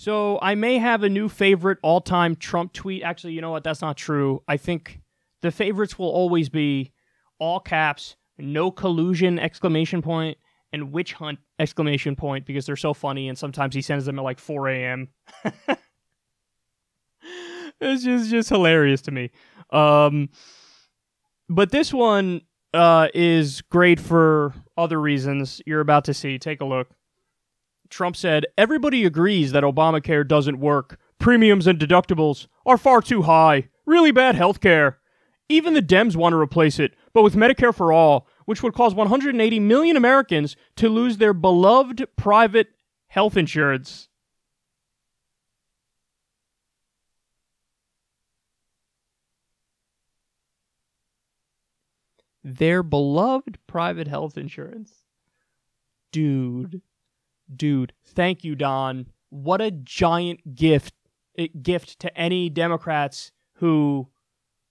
So I may have a new favorite all-time Trump tweet. Actually, you know what? That's not true. I think the favorites will always be all caps, no collusion, exclamation point, and witch hunt, exclamation point, because they're so funny, and sometimes he sends them at like 4 a.m. It's just hilarious to me. But this one is great for other reasons you're about to see. Take a look. Trump said, "Everybody agrees that Obamacare doesn't work. Premiums and deductibles are far too high. Really bad health care. Even the Dems want to replace it, but with Medicare for All, which would cause 180 million Americans to lose their beloved private health insurance." Their beloved private health insurance. Dude, thank you, Don. What a giant gift to any Democrats who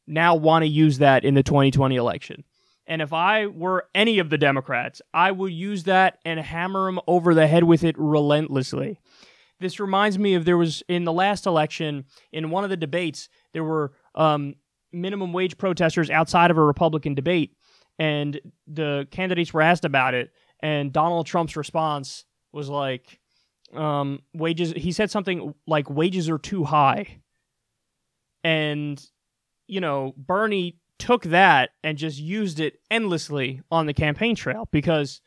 now want to use that in the 2020 election. And if I were any of the Democrats, I would use that and hammer them over the head with it relentlessly. This reminds me of, there was, in the last election, in one of the debates, there were minimum wage protesters outside of a Republican debate, and the candidates were asked about it, and Donald Trump's response was like, wages, he said something like, wages are too high. And, you know, Bernie took that and just used it endlessly on the campaign trail, because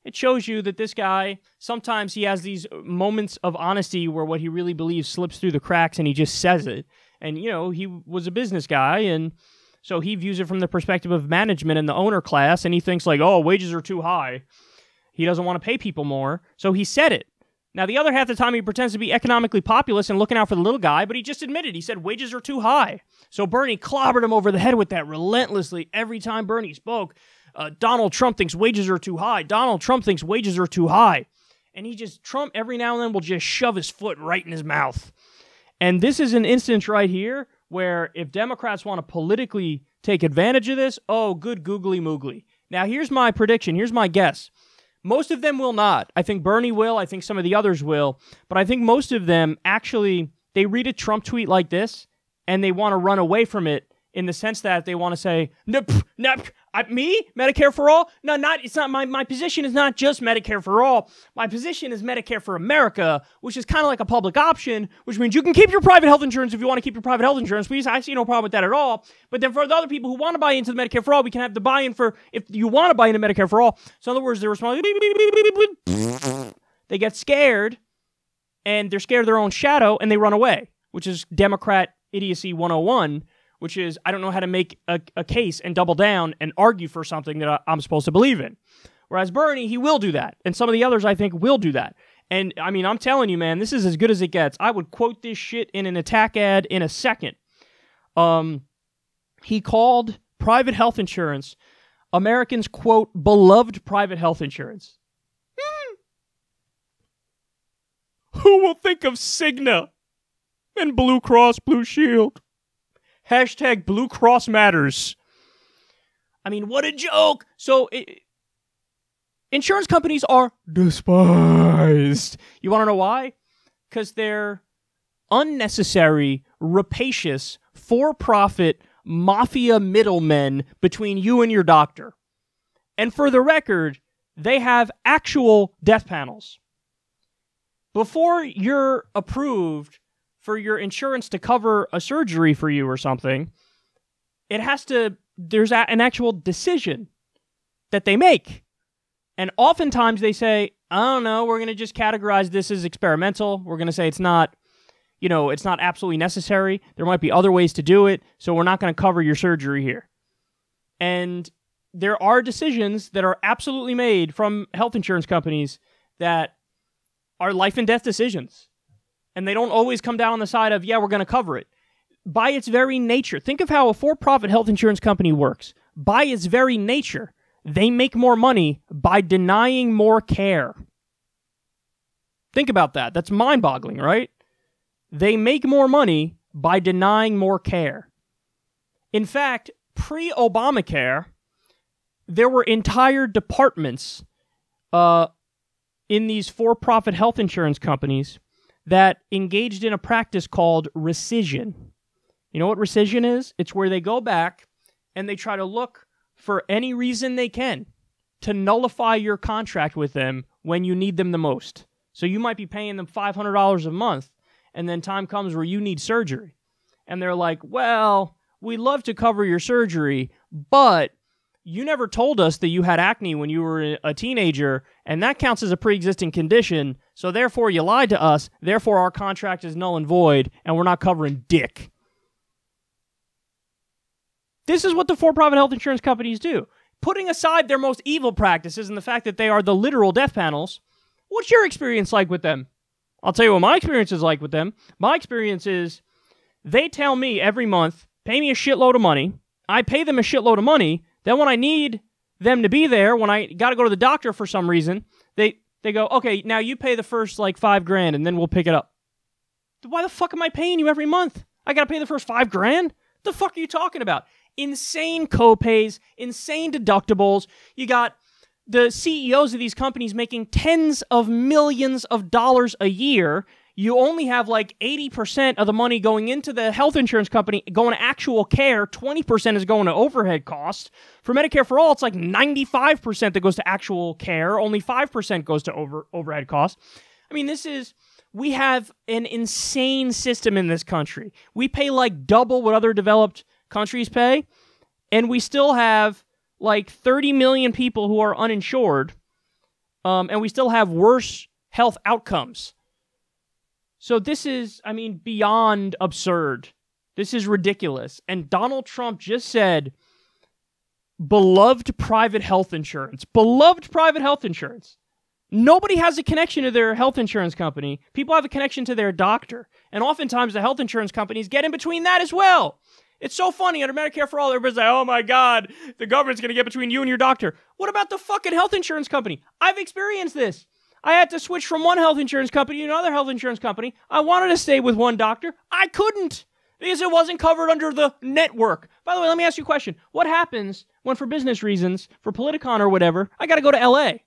it shows you that this guy, sometimes he has these moments of honesty where what he really believes slips through the cracks and he just says it. And, you know, he was a business guy, and so he views it from the perspective of management and the owner class, and he thinks like, oh, wages are too high. He doesn't want to pay people more, so he said it. Now, the other half of the time, he pretends to be economically populist and looking out for the little guy, but he just admitted, he said wages are too high. So Bernie clobbered him over the head with that relentlessly every time Bernie spoke. Donald Trump thinks wages are too high. Donald Trump thinks wages are too high. And Trump every now and then will just shove his foot right in his mouth. And this is an instance right here where if Democrats want to politically take advantage of this, oh, good googly moogly. Now, here's my prediction. Here's my guess. Most of them will not. I think Bernie will. I think some of the others will. But I think most of them actually, they read a Trump tweet like this and they want to run away from it, in the sense that they want to say, nope, me? Medicare for all? No, it's not, my position is not just Medicare for all. My position is Medicare for America, which is kind of like a public option, which means you can keep your private health insurance if you want to keep your private health insurance. Please, I see no problem with that at all. But then for the other people who want to buy into the Medicare for all, we can have the buy-in for, if you want to buy into Medicare for all. So in other words, they're responding, they get scared, and they're scared of their own shadow, and they run away, which is Democrat idiocy 101, which is, I don't know how to make a case and double down and argue for something that I'm supposed to believe in. Whereas Bernie, he will do that. And some of the others, I think, will do that. And, I mean, I'm telling you, man, this is as good as it gets. I would quote this shit in an attack ad in a second. He called private health insurance Americans, quote, beloved private health insurance. Who will think of Cigna and Blue Cross Blue Shield? Hashtag Blue Cross Matters. I mean, what a joke. So, insurance companies are despised. You want to know why? Because they're unnecessary, rapacious, for-profit mafia middlemen between you and your doctor. And for the record, they have actual death panels. Before you're approved for your insurance to cover a surgery for you or something, there's an actual decision that they make. And oftentimes they say, I don't know, we're going to just categorize this as experimental. We're going to say it's not absolutely necessary. There might be other ways to do it, so we're not going to cover your surgery here. And there are decisions that are absolutely made from health insurance companies that are life and death decisions. And they don't always come down on the side of, yeah, we're going to cover it. By its very nature, think of how a for-profit health insurance company works. By its very nature, they make more money by denying more care. Think about that. That's mind-boggling, right? They make more money by denying more care. In fact, pre-Obamacare, there were entire departments in these for-profit health insurance companies that engaged in a practice called rescission. You know what rescission is? It's where they go back and they try to look for any reason they can to nullify your contract with them when you need them the most. So you might be paying them $500 a month, and then time comes where you need surgery. And they're like, well, we'd love to cover your surgery, but you never told us that you had acne when you were a teenager, and that counts as a pre-existing condition, so therefore you lied to us, therefore our contract is null and void, and we're not covering dick. This is what the for-profit health insurance companies do. Putting aside their most evil practices and the fact that they are the literal death panels, what's your experience like with them? I'll tell you what my experience is like with them. My experience is they tell me every month, pay me a shitload of money. I pay them a shitload of money. Then when I need them to be there, when I got to go to the doctor for some reason, they go, okay, now you pay the first like $5,000 and then we'll pick it up. Why the fuck am I paying you every month? I got to pay the first $5,000? The fuck are you talking about? Insane copays, insane deductibles. You got the CEOs of these companies making tens of millions of dollars a year. You only have like 80% of the money going into the health insurance company going to actual care. 20% is going to overhead costs. For Medicare for All, it's like 95% that goes to actual care. Only 5% goes to overhead costs. I mean, we have an insane system in this country. We pay like double what other developed countries pay, and we still have like 30 million people who are uninsured, and we still have worse health outcomes. So this is, I mean, beyond absurd. This is ridiculous. And Donald Trump just said, beloved private health insurance. Beloved private health insurance. Nobody has a connection to their health insurance company. People have a connection to their doctor. And oftentimes the health insurance companies get in between that as well. It's so funny. Under Medicare for All, everybody's like, oh my God, the government's going to get between you and your doctor. What about the fucking health insurance company? I've experienced this. I had to switch from one health insurance company to another health insurance company. I wanted to stay with one doctor. I couldn't because it wasn't covered under the network. By the way, let me ask you a question. What happens when, for business reasons, for Politicon or whatever, I got to go to L.A.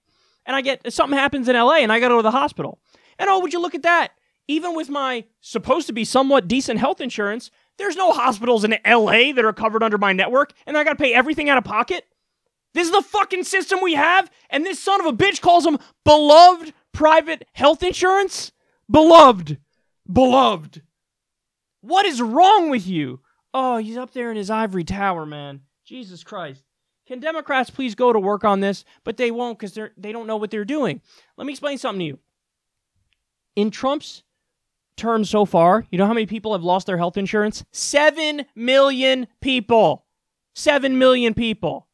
and something happens in L.A. and I got to go to the hospital? And oh, would you look at that? Even with my supposed to be somewhat decent health insurance, there's no hospitals in L.A. that are covered under my network, and I got to pay everything out of pocket? This is the fucking system we have, and this son of a bitch calls them beloved private health insurance? Beloved. Beloved. What is wrong with you? Oh, he's up there in his ivory tower, man. Jesus Christ. Can Democrats please go to work on this? But they won't because they don't know what they're doing. Let me explain something to you. In Trump's term so far, you know how many people have lost their health insurance? 7 million people. 7 million people.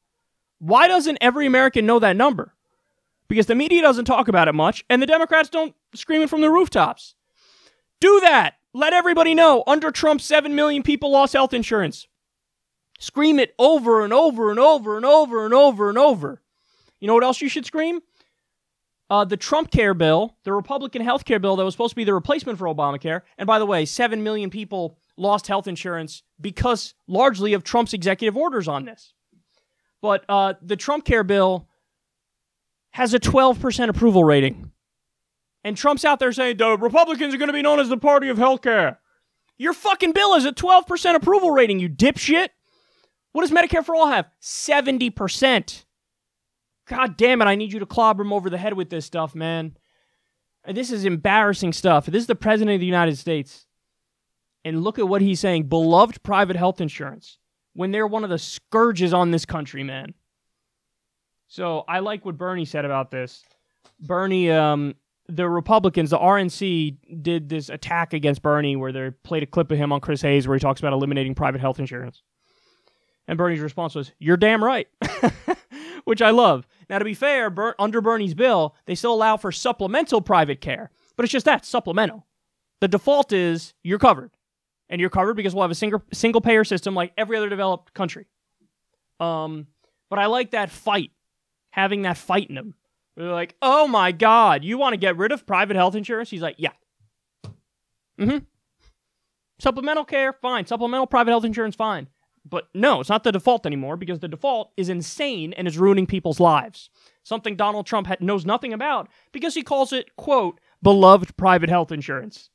Why doesn't every American know that number? Because the media doesn't talk about it much, and the Democrats don't scream it from the rooftops. Do that. Let everybody know. Under Trump, 7 million people lost health insurance. Scream it over and over and over and over and over and over. You know what else you should scream? The Trump care bill, the Republican health care bill that was supposed to be the replacement for Obamacare. And by the way, 7 million people lost health insurance because largely of Trump's executive orders on this. But the Trump care bill has a 12% approval rating. And Trump's out there saying, the Republicans are going to be known as the party of healthcare. Your fucking bill has a 12% approval rating, you dipshit. What does Medicare for All have? 70%. God damn it, I need you to clobber him over the head with this stuff, man. This is embarrassing stuff. This is the President of the United States. And look at what he's saying. Beloved private health insurance. When they're one of the scourges on this country, man. So I like what Bernie said about this. Bernie, the Republicans, the RNC, did this attack against Bernie where they played a clip of him on Chris Hayes where he talks about eliminating private health insurance. And Bernie's response was, you're damn right. Which I love. Now, to be fair, under Bernie's bill, they still allow for supplemental private care. But it's just that, supplemental. The default is you're covered. And you're covered because we'll have a single-payer system like every other developed country. But I like that fight. Having that fight in him. They're like, oh my God, you want to get rid of private health insurance? He's like, yeah. Supplemental care, fine. Supplemental private health insurance, fine. But no, it's not the default anymore because the default is insane and is ruining people's lives. Something Donald Trump knows nothing about because he calls it, quote, beloved private health insurance.